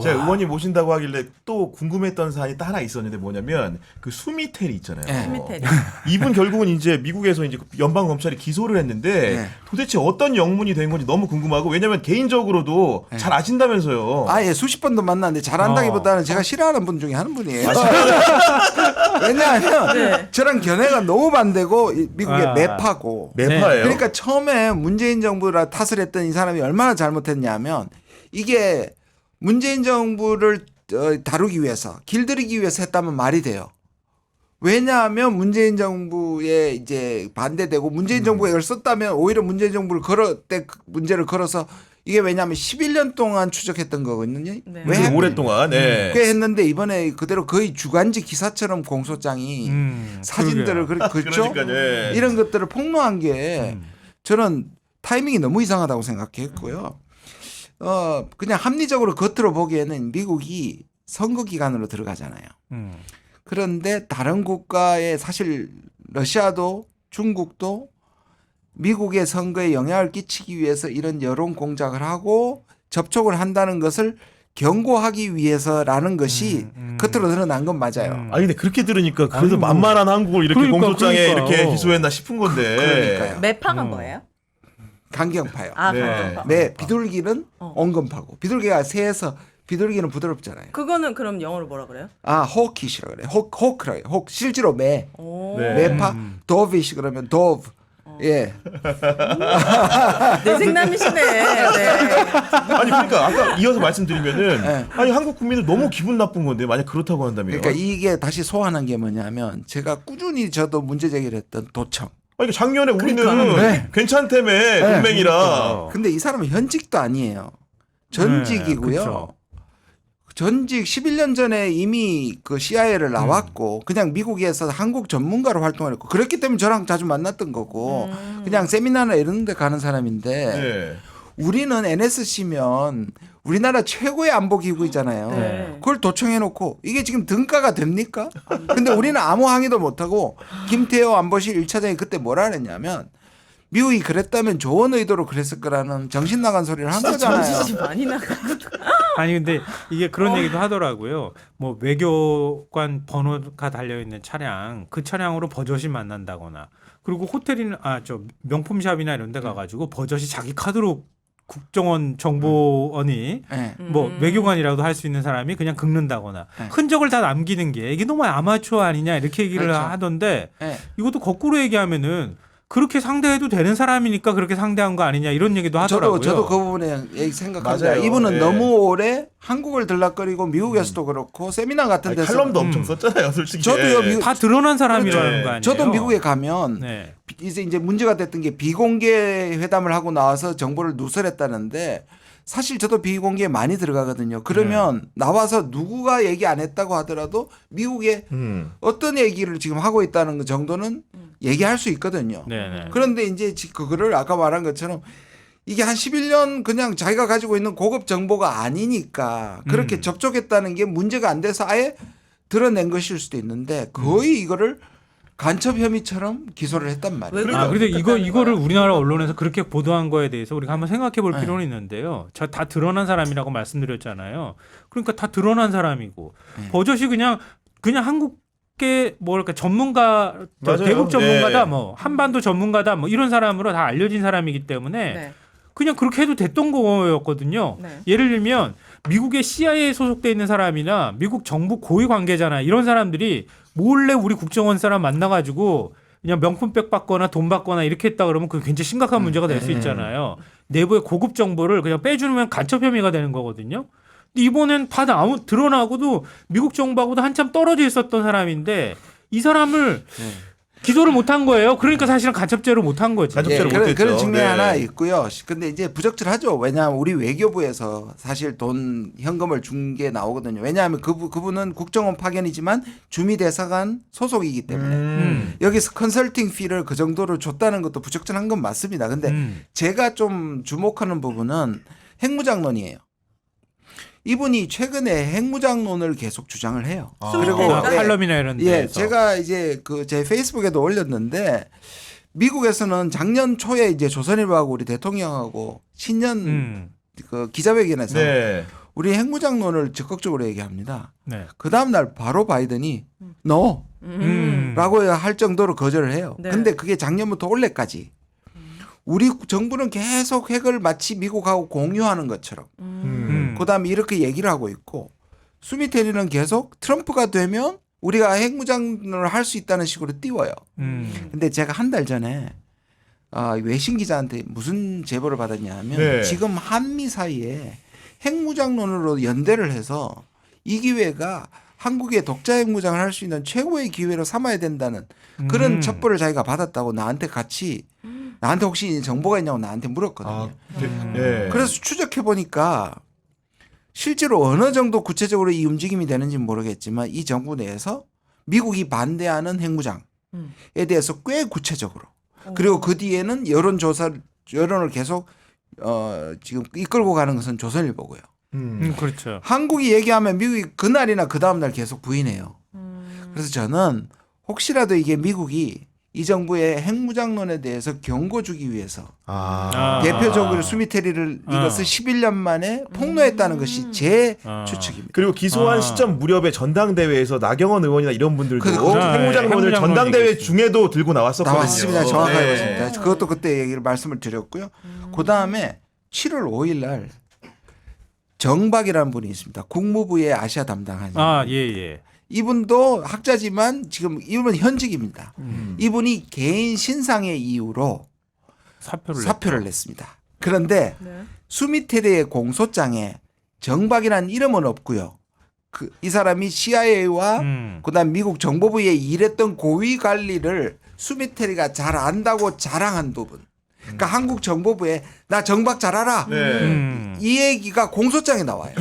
제가 의원님 모신다고 하길래 또 궁금했던 사안이 또 하나 있었는데 뭐냐면 그 수미테리 있잖아요. 네. 수미테리. 이분 결국은 이제 미국에서 이제 연방 검찰이 기소를 했는데 네. 도대체 어떤 영문이 된 건지 너무 궁금하고 왜냐면 개인적으로도 잘 아신다면서요. 아, 예, 수십 번도 만났는데 잘한다기보다는 제가 싫어하는 분 중에 한 분이에요. 왜냐하면 네. 저랑 견해가 너무 반대고 미국의 매파고. 매파예요. 그러니까 처음에 문재인 정부라 탓을 했던 이 사람이 얼마나 잘못했냐면 이게 문재인 정부를 다루기 위해서 길들이기 위해서 했다면 말이 돼요. 왜냐하면 문재인 정부에 이제 반대되고 문재인 정부가 이걸 썼다면 오히려 문재인 정부를 문제를 걸어서 이게 왜냐하면 11년 동안 추적했던 거거든요. 네. 왜 오랫동안. 네. 꽤 했는데 이번에 그대로 거의 주간지 기사처럼 공소장이 사진들을 그렇죠. 그러니까요. 예. 이런 것들을 폭로한 게 저는 타이밍이 너무 이상하다고 생각했고요. 그냥 합리적으로 겉으로 보기에는 미국이 선거 기간으로 들어가잖아요. 그런데 다른 국가에 사실 러시아도 중국도 미국의 선거에 영향을 끼치기 위해서 이런 여론 공작을 하고 접촉을 한다는 것을 경고하기 위해서라는 것이 겉으로 드러난 건 맞아요. 아니 근데 그렇게 들으니까 그래도 아이고. 만만한 한국을 이렇게 공소장에 그러니까. 이렇게 기소했나 싶은 건데. 그러니까요. 매파가 뭐예요? 강경파요. 아, 네. 강경파. 네, 비둘기는 온건파고 비둘기가 새에서 비둘기는 부드럽잖아요. 그거는 그럼 영어로 뭐라 그래요? 아, 호키시라 그래요. 호크라 해요. 실제로 매. 오. 네. 매파 도비시 그러면 도브. 예. 내생남이시네. 네. 아니 그러니까 아까 이어서 말씀드리면은 네. 아니 한국 국민들 너무 기분 나쁜 건데 만약 그렇다고 한다면. 그러니까 이게 다시 소환한 게 뭐냐면 제가 꾸준히 저도 문제 제기를 했던 도청. 아니 작년에 우리는 네. 괜찮다며 동맹이라. 근데 이 사람은 현직도 아니에요. 전직이고요. 네, 그쵸. 전직 11년 전에 이미 그 CIA를 나왔고 그냥 미국에서 한국 전문가로 활동을 했고 그렇기 때문에 저랑 자주 만났던 거고 그냥 세미나나 이런 데 가는 사람인데 네. 우리는 NSC면 우리나라 최고의 안보기구이잖아요. 네. 그걸 도청해놓고 이게 지금 등가가 됩니까? 근데 우리는 아무 항의도 못하고 김태호 안보실 1차장이 그때 뭐라 그랬냐면 미국이 그랬다면 좋은 의도로 그랬을 거라는 정신 나간 소리를 한 거잖아요. 진짜 많이 나가고. 아니 근데 이게 그런 얘기도 하더라고요. 뭐 외교관 번호가 달려 있는 차량, 그 차량으로 버젓이 만난다거나, 그리고 호텔이나 저 명품샵이나 이런 데 가가지고 버젓이 자기 카드로 국정원 정보원이 네. 뭐 외교관이라도 할 수 있는 사람이 그냥 긁는다거나 흔적을 다 남기는 게 이게 너무 아마추어 아니냐 이렇게 얘기를 그렇죠. 하던데 네. 이것도 거꾸로 얘기하면은 그렇게 상대해도 되는 사람이니까 그렇게 상대한 거 아니냐 이런 얘기도 하더라고요. 저도 그 부분에 생각합니다. 맞아요. 이분은 네. 너무 오래 한국을 들락거리고 미국에서도 그렇고 세미나 같은 아니, 데서 칼럼도 엄청 썼잖아요, 솔직히. 저도요, 미국- 다 드러난 사람이라는 그렇죠. 거 아니에요? 저도 미국에 가면 네. 이제 문제가 됐던 게 비공개 회담을 하고 나와서 정보를 누설했다는데 사실 저도 비공개 많이 들어가거든요. 그러면 나와서 누구가 얘기 안 했다고 하더라도 미국에 어떤 얘기를 지금 하고 있다는 그 정도는 얘기할 수 있거든요. 네네. 그런데 이제 그거를 아까 말한 것처럼 이게 한 11년 그냥 자기가 가지고 있는 고급 정보가 아니니까 그렇게 접촉했다는 게 문제가 안 돼서 아예 드러낸 것일 수도 있는데 거의 이거를 간첩 혐의처럼 기소를 했단 말이에요. 왜 아, 근데 그렇게 이거를 거예요? 우리나라 언론에서 그렇게 보도한 거에 대해서 우리가 한번 생각해 볼 필요는 있는데요. 저 다 드러난 사람이라고 말씀드렸잖아요. 그러니까 다 드러난 사람이고 버젓이 그냥 한국계 뭐랄까 전문가, 맞아요. 대북 전문가다, 네. 뭐 한반도 전문가다, 뭐 이런 사람으로 다 알려진 사람이기 때문에 네. 그냥 그렇게 해도 됐던 거였거든요. 네. 예를 들면 미국의 CIA에 소속돼 있는 사람이나 미국 정부 고위 관계자나 이런 사람들이 몰래 우리 국정원 사람 만나가지고 그냥 명품백 받거나 돈 받거나 이렇게 했다 그러면 그게 굉장히 심각한 문제가 될 수 있잖아요. 내부의 고급 정보를 그냥 빼주면 간첩 혐의가 되는 거거든요. 근데 이번엔 다 드러나고도 미국 정부하고도 한참 떨어져 있었던 사람인데 이 사람을 기소를 못한 거예요. 그러니까 사실은 간첩죄로 못한 거지. 간첩죄로 못했죠. 그런 측면이 네. 하나 있고요. 근데 이제 부적절하죠. 왜냐하면 우리 외교부에서 사실 돈 현금을 준 게 나오거든요. 왜냐하면 그분은 국정원 파견이지만 주미대사관 소속이기 때문에 여기서 컨설팅 피를 그 정도로 줬다는 것도 부적절한 건 맞습니다. 근데 제가 좀 주목하는 부분은 핵무장론이에요. 이분이 최근에 핵무장론을 계속 주장을 해요. 그리고 칼럼이나 이런 데서. 예, 제가 이제 제 페이스북에도 올렸는데 미국에서는 작년 초에 이제 조선일보하고 우리 대통령하고 신년 그 기자회견에서 네. 우리 핵무장론을 적극적으로 얘기합니다. 네. 그 다음 날 바로 바이든이 no 라고 할 정도로 거절을 해요. 네. 근데 그게 작년부터 올해까지 우리 정부는 계속 핵을 마치 미국하고 공유하는 것처럼 그다음에 이렇게 얘기를 하고 있고 수미테리는 계속 트럼프가 되면 우리가 핵무장을 할 수 있다는 식으로 띄워요. 근데 제가 한 달 전에 외신 기자한테 무슨 제보를 받았냐 하면 네. 지금 한미 사이에 핵무장론으로 연대를 해서 이 기회가 한국의 독자 핵무장을 할 수 있는 최고의 기회로 삼아야 된다는 그런 첩보를 자기가 받았다고 나한테 혹시 정보가 있냐고 나한테 물었거든요. 예. 그래서 추적해 보니까 실제로 어느 정도 구체적으로 이 움직임이 되는지는 모르겠지만 이 정부 내에서 미국이 반대하는 핵무장에 대해서 꽤 구체적으로 그리고 그 뒤에는 여론을 계속 지금 이끌고 가는 것은 조선일보고요. 그렇죠. 한국이 얘기하면 미국이 그날이나 그 다음날 계속 부인해요. 그래서 저는 혹시라도 이게 미국이 이 정부의 핵무장론에 대해서 경고 주기 위해서 대표적으로 수미테리를 이것을 11년 만에 폭로했다는 것이 제 추측입니다. 그리고 기소한 시점 무렵에 전당대회에서 나경원 의원이나 이런 분들도 그렇죠. 핵무장론을 핵무장론 전당대회 얘기했죠. 중에도 들고 나왔었거든요. 나왔습니다. 정확하게 네. 맞습니다. 그것도 그때 얘기를 말씀을 드렸고요. 그 다음에 7월 5일 날 정박이라는 분이 있습니다. 국무부의 아시아 담당하는 예. 이분도 학자지만 지금 이분은 현직입니다. 이분이 개인 신상의 이유로 사표를 냈습니다. 그런데 네. 수미테리의 공소장에 정박이라는 이름은 없고요. 이 사람이 CIA와 그다음 미국 정보부에 일했던 고위 관리를 수미테리가 잘 안다고 자랑한 부분. 그러니까 한국 정보부에 나 정박 잘 알아. 네. 이 얘기가 공소장에 나와요.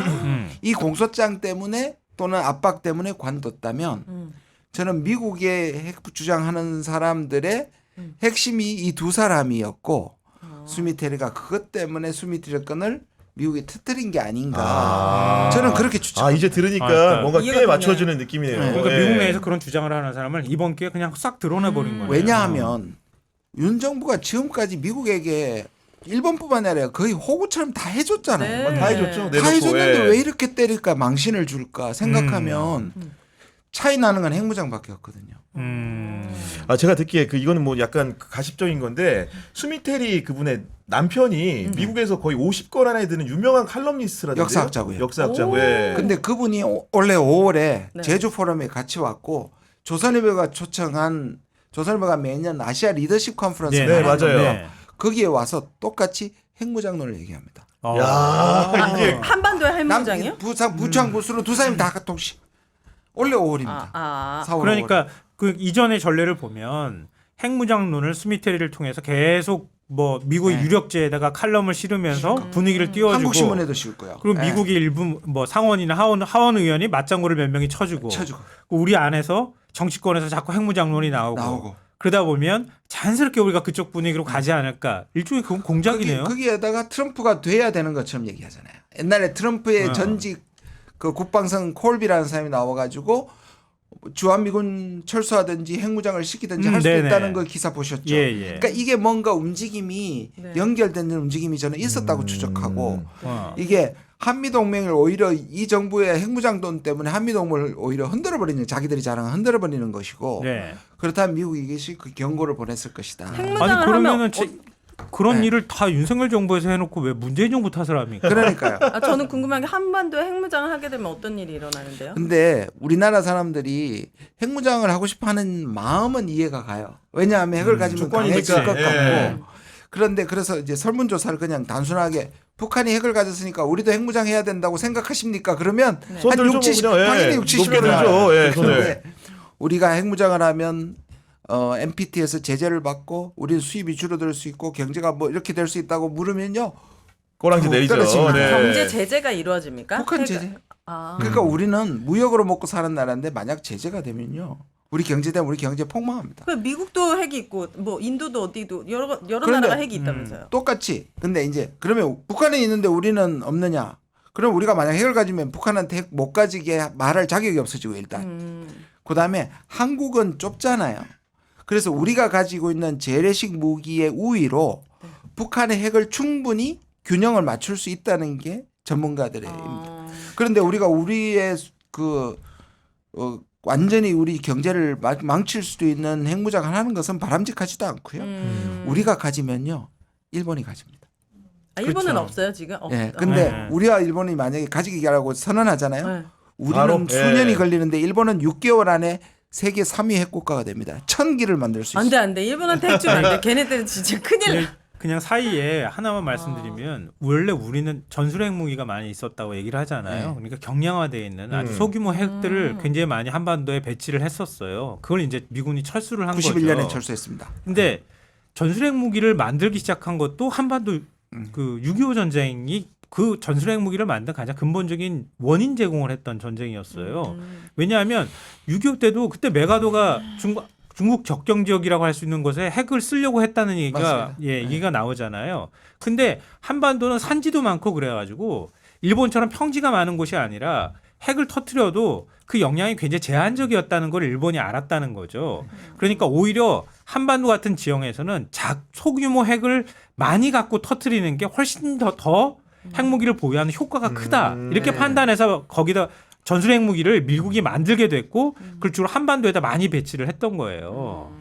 이 공소장 때문에 또는 압박 때문에 관뒀다면 저는 미국의 핵 주장하는 사람들의 핵심이 이 두 사람이었고 수미테리가 그것 때문에 수미테리 건을 미국이 터뜨린 게 아닌가. 저는 그렇게 추측합니다. 이제 들으니까 그러니까 뭔가 이해가 꽤 되네. 맞춰주는 느낌이네요. 그러니까 예. 미국 내에서 그런 주장을 하는 사람을 이번 기회에 그냥 싹 드러내버린 거예요. 왜냐하면 윤 정부가 지금까지 미국에게 일본뿐만 아니라 거의 호구처럼 다 해줬잖아요. 네. 다 해줬죠. 다 내놓고, 해줬는데 예. 왜 이렇게 때릴까 망신을 줄까 생각하면 차이 나는 건 핵무장밖에 없거든요. 제가 듣기에 이거는 뭐 약간 가십적인 건데 수미테리 그분의 남편이 미국에서 거의 50권 안에 드는 유명한 칼럼니스트라든지 역사학자고요. 역사학자고. 예. 근데 그분이 올해 5월에 네. 제주 포럼에 같이 왔고 조선일보가 조선일보가 매년 아시아 리더십 컨퍼런스를 네, 하는데 맞아요. 거기에 와서 똑같이 핵무장론을 얘기합니다. 야, 이게 한반도의 핵무장이요? 부창 부수로 두 사람이 다 동시 올해 5월입니다. 4월 그러니까 그 이전의 전례를 보면 핵무장론을 수미테리를 통해서 계속 뭐 미국의 네. 유력지에다가 칼럼을 실으면서 분위기를 띄워주고 한국 신문에도 씌울 거예요. 그리고 네. 미국의 일부 뭐 상원이나 하원 의원이 맞장구를 몇 명이 쳐주고 우리 안에서 정치권에서 자꾸 핵무장론이 나오고 그러다 보면 자연스럽게 우리가 그쪽 분위기로 가지 않을까. 일종의 그건 공작이네요. 거기에다가 트럼프가 돼야 되는 것처럼 얘기하잖아요. 옛날에 트럼프의 전직 그 국방성 콜비라는 사람이 나와가지고 주한미군 철수하든지 핵무장을 시키든지 할 수 네네. 있다는 걸 기사 보셨죠. 예. 그러니까 이게 뭔가 움직임이 네. 연결되는 움직임이 저는 있었다고 추적하고 이게 한미동맹을 오히려 이 정부의 핵무장론 때문에 한미동맹을 오히려 흔들어버리는 자기들이 자랑을 흔들어버리는 것이고 네. 그렇다면 미국이 이것이 그 경고를 보냈을 것이다. 핵무장을 아니 그러면은 하면 그런 네. 일을 다 윤석열 정부에서 해놓고 왜 문재인 정부 탓을 합니까? 그러니까요. 저는 궁금한 게 한반도에 핵무장을 하게 되면 어떤 일이 일어나는데요? 근데 우리나라 사람들이 핵무장을 하고 싶어하는 마음은 이해가 가요. 왜냐하면 핵을 가지면 조건이니까. 강해질 것 예. 같고. 그런데 그래서 이제 설문조사를 그냥 단순하게 북한이 핵을 가졌으니까 우리도 핵무장해야 된다고 생각하십니까? 그러면 네. 손 한 들죠, 60, 그냥, 예. 당연히 60, 높게 들죠. 예, 손을. 그런데 우리가 핵무장을 하면 NPT에서 제재를 받고 우리 수입이 줄어들 수 있고 경제가 뭐 이렇게 될 수 있다고 물으면요. 꼬랑지 내리죠. 떨어집니다. 네. 경제 제재가 이루어집니까? 북한 제재. 아. 그러니까 우리는 무역으로 먹고 사는 나라인데 만약 제재가 되면요. 우리 경제되면 우리 경제 폭망합니다. 그 미국도 핵이 있고 뭐 인도도 어디도 여러 그런데, 나라가 핵이 있다면서요. 똑같이. 근데 이제 그러면 북한에 있는데 우리는 없느냐? 그럼 우리가 만약 핵을 가지면 북한한테 핵 못 가지게 말할 자격이 없어지고 일단. 그다음에 한국은 좁잖아요. 그래서 우리가 가지고 있는 재래식 무기의 우위로 북한의 핵을 충분히 균형을 맞출 수 있다는 게 전문가들의 입니다. 그런데 우리가 우리의 완전히 우리 경제를 망칠 수도 있는 핵무장을 하는 것은 바람직하지도 않고요. 우리가 가지면요, 일본이 가집니다. 아, 일본은 그렇죠. 없어요 지금? 예. 근데 네. 우리와 일본이 만약에 가지기라고 선언하잖아요. 네. 우리는 바로, 수년이 예. 걸리는데 일본은 6개월 안에 세계 3위 핵국가가 됩니다. 1000기를 만들 수 있어요. 안돼 안돼 일본한테 핵 주면 안돼. 걔네들은 진짜 큰일 나. 그냥 사이에 하나만 말씀드리면 원래 우리는 전술핵 무기가 많이 있었다고 얘기를 하잖아요. 네. 그러니까 경량화되어 있는 아주 소규모 핵들을 굉장히 많이 한반도에 배치를 했었어요. 그걸 이제 미군이 철수를 한 91년에 거죠. 철수했습니다. 근데 전술핵 무기를 만들기 시작한 것도 한반도 그 6.25 전쟁이 그 전술핵 무기를 만든 가장 근본적인 원인 제공을 했던 전쟁이었어요. 왜냐하면 6.25 때도 그때 메가도가 중국 접경 지역이라고 할 수 있는 곳에 핵을 쓰려고 했다는 얘기가 맞습니다. 얘기가 나오잖아요. 근데 한반도는 산지도 많고 그래가지고 일본처럼 평지가 많은 곳이 아니라 핵을 터트려도 그 영향이 굉장히 제한적이었다는 걸 일본이 알았다는 거죠. 그러니까 오히려 한반도 같은 지형에서는 소규모 핵을 많이 갖고 터트리는 게 훨씬 더 핵무기를 보유하는 효과가 크다. 이렇게 네. 판단해서 거기다 전술핵 무기를 미국이 만들게 됐고 그걸 주로 한반도에다 많이 배치를 했던 거예요.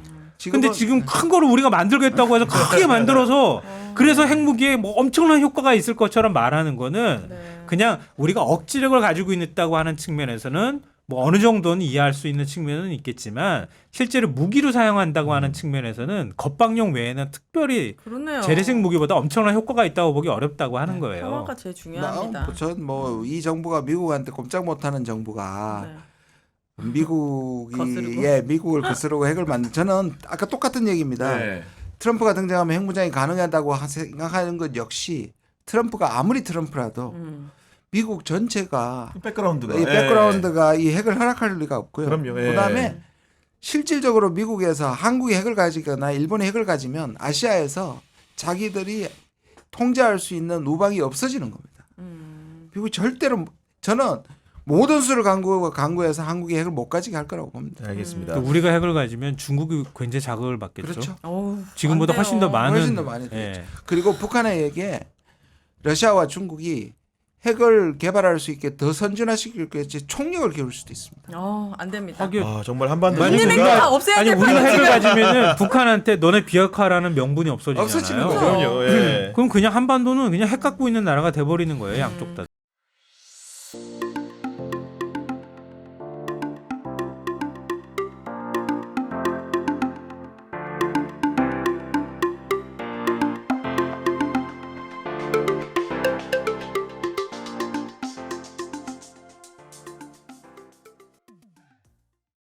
근데 지금 큰 거를 우리가 만들겠다고 해서 크게 만들어서 그래서 핵무기에 뭐 엄청난 효과가 있을 것처럼 말하는 거는 네. 그냥 우리가 억지력을 가지고 있다고 하는 측면에서는 뭐 어느 정도는 이해할 수 있는 측면은 있겠지만 실제로 무기로 사용한다고 하는 측면에서는 겁방용 외에는 특별히 그렇네요. 재래식 무기보다 엄청난 효과가 있다고 보기 어렵다고 하는 거예요. 평화가 제일 중요합니다. 전이 정부가 미국한테 꼼짝 못하는 정부가 네. 미국이 거스르고? 미국을 거스르고 핵을 만든 저는 아까 똑같은 얘기입니다. 네. 트럼프가 등장하면 핵무장이 가능하다고 생각하는 것 역시 트럼프가 아무리 트럼프라도 미국 전체가 백그라운드가. 이 백그라운드가 이 핵을 허락할 리가 없고요. 그럼요. 예. 그다음에 실질적으로 미국에서 한국이 핵을 가지거나 일본이 핵을 가지면 아시아에서 자기들이 통제할 수 있는 우방이 없어지는 겁니다. 미국이 절대로 저는 모든 수를 강구해서 한국이 핵을 못 가지게 할 거라고 봅니다. 알겠습니다. 또 우리가 핵을 가지면 중국이 굉장히 자극을 받겠죠. 그렇죠. 어우, 지금보다 안 훨씬 더 돼요. 많은 훨씬 더 많이 예. 되죠. 그리고 북한에게 러시아와 중국이 핵을 개발할 수 있게 더 선진화시킬 게 총력을 기울 수도 있습니다. 안 됩니다. 하긴 아, 정말 한반도 있는 핵 다 없애야 아니 돼. 우리가 빨리 핵을 지금. 가지면은 북한한테 너네 비핵화라는 명분이 없어지잖아요. 없어지는 거죠. 그럼요. 예. 그럼 그냥 한반도는 그냥 핵 갖고 있는 나라가 돼버리는 거예요, 양쪽 다.